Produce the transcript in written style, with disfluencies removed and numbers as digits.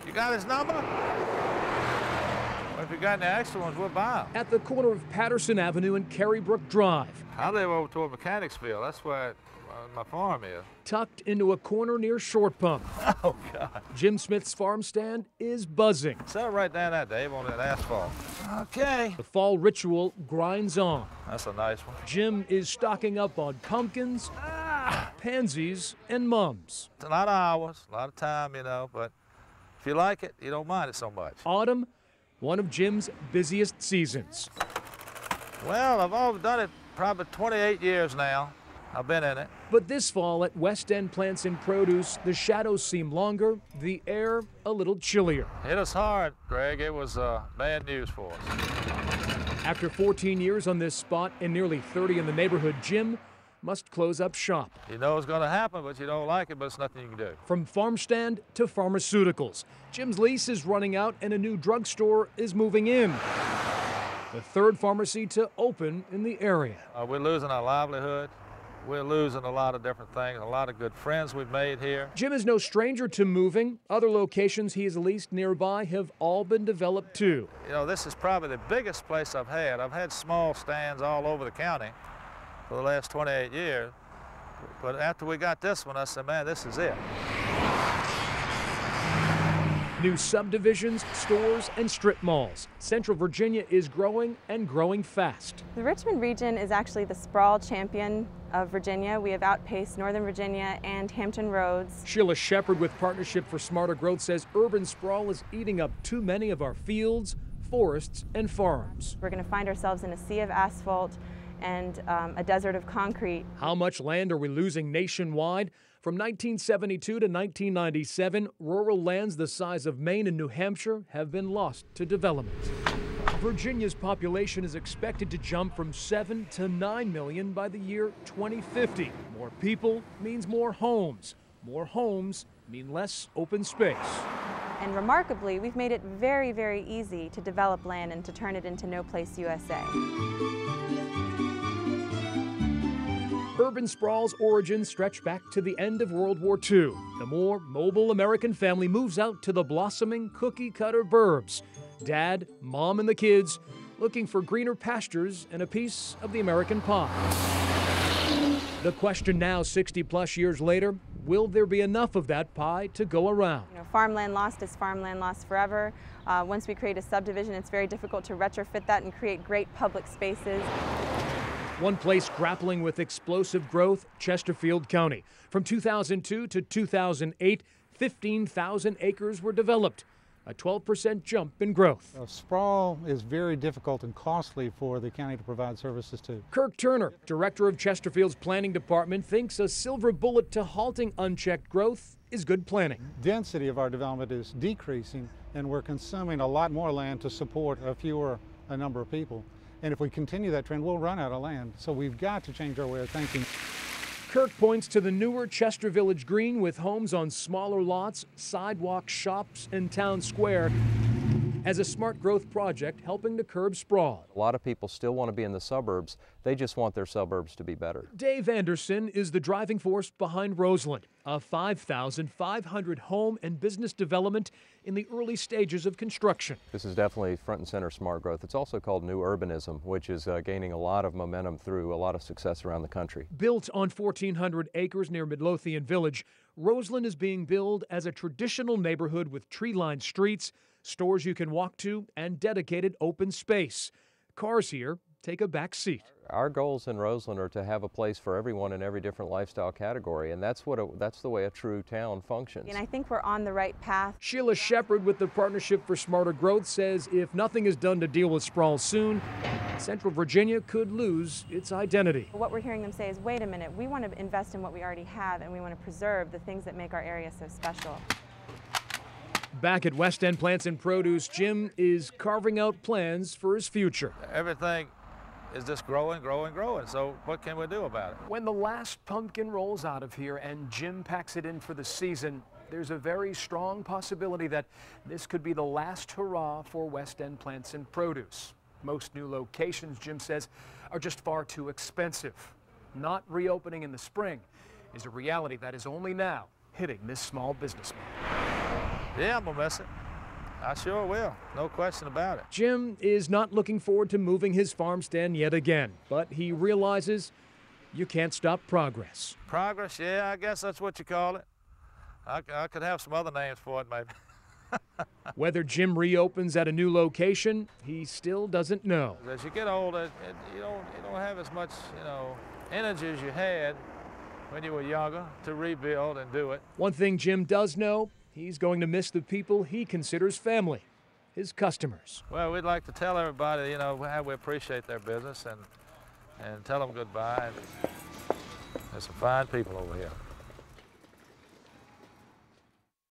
You got his number? Well, if you got any extra ones, we'll buy them. At the corner of Patterson Avenue and Carrybrook Drive. I live over toward Mechanicsville. That's where my farm is. Tucked into a corner near Short Pump. Oh, God. Jim Smith's farm stand is buzzing. Set right down there, Dave, on that asphalt. Okay. The fall ritual grinds on. That's a nice one. Jim is stocking up on pumpkins, pansies, and mums. It's a lot of hours, a lot of time, you know, but if you like it, you don't mind it so much. Autumn, one of Jim's busiest seasons. Well, I've all done it probably 28 years now. I've been in it. But this fall at West End Plants and Produce, the shadows seem longer, the air a little chillier. Hit us hard, Greg. It was bad news for us. After 14 years on this spot and nearly 30 in the neighborhood, Jim must close up shop. You know it's going to happen, but you don't like it, but it's nothing you can do. From farm stand to pharmaceuticals, Jim's lease is running out and a new drugstore is moving in. The third pharmacy to open in the area. We're losing our livelihood. We're losing a lot of different things, a lot of good friends we've made here. Jim is no stranger to moving. Other locations he has leased nearby have all been developed too. You know, this is probably the biggest place I've had. I've had small stands all over the county for the last 28 years. But after we got this one, I said, man, this is it. New subdivisions, stores, and strip malls. Central Virginia is growing and growing fast. The Richmond region is actually the sprawl champion of Virginia. We have outpaced Northern Virginia and Hampton Roads. Sheila Shepard with Partnership for Smarter Growth says urban sprawl is eating up too many of our fields, forests, and farms. We're going to find ourselves in a sea of asphalt and a desert of concrete. How much land are we losing nationwide? From 1972 to 1997, rural lands the size of Maine and New Hampshire have been lost to development. Virginia's population is expected to jump from 7 to 9 million by the year 2050. More people means more homes. More homes mean less open space. And remarkably, we've made it very, very easy to develop land and to turn it into No Place USA. Urban sprawl's origins stretch back to the end of World War II. The more mobile American family moves out to the blossoming cookie-cutter burbs. Dad, Mom, and the kids looking for greener pastures and a piece of the American pie. The question now, 60-plus years later, will there be enough of that pie to go around? You know, farmland lost is farmland lost forever. Once we create a subdivision, it's very difficult to retrofit that and create great public spaces. One place grappling with explosive growth, Chesterfield County. From 2002 to 2008, 15,000 acres were developed, a 12% jump in growth. Sprawl is very difficult and costly for the county to provide services to. Kirk Turner, director of Chesterfield's planning department, thinks a silver bullet to halting unchecked growth is good planning. Density of our development is decreasing, and we're consuming a lot more land to support a number of people. And if we continue that trend, we'll run out of land. So we've got to change our way of thinking. Kirk points to the newer Chester Village Green with homes on smaller lots, sidewalks, shops, and town square as a smart growth project helping to curb sprawl. A lot of people still want to be in the suburbs. They just want their suburbs to be better. Dave Anderson is the driving force behind Roseland, a 5,500 home and business development in the early stages of construction. This is definitely front and center smart growth. It's also called new urbanism, which is gaining a lot of momentum through a lot of success around the country. Built on 1,400 acres near Midlothian Village, Roseland is being billed as a traditional neighborhood with tree-lined streets, stores you can walk to, and dedicated open space. Cars here take a back seat. Our goals in Roseland are to have a place for everyone in every different lifestyle category, and that's the way a true town functions. And I think we're on the right path. Sheila Shepard with the Partnership for Smarter Growth says if nothing is done to deal with sprawl soon, Central Virginia could lose its identity. What we're hearing them say is, wait a minute, we want to invest in what we already have, and we want to preserve the things that make our area so special. Back at West End Plants and Produce, Jim is carving out plans for his future. Everything is just growing, growing, growing. So what can we do about it? When the last pumpkin rolls out of here and Jim packs it in for the season, there's a very strong possibility that this could be the last hurrah for West End Plants and Produce. Most new locations, Jim says, are just far too expensive. Not reopening in the spring is a reality that is only now hitting this small businessman. Yeah, I'm gonna miss it. I sure will, no question about it. Jim is not looking forward to moving his farm stand yet again, but he realizes you can't stop progress. Progress, yeah, I guess that's what you call it. I could have some other names for it, maybe. Whether Jim reopens at a new location, he still doesn't know. As you get older, you don't have as much, energy as you had when you were younger to rebuild and do it. One thing Jim does know, he's going to miss the people he considers family, his customers. Well, we'd like to tell everybody, how we appreciate their business and tell them goodbye. There's some fine people over here.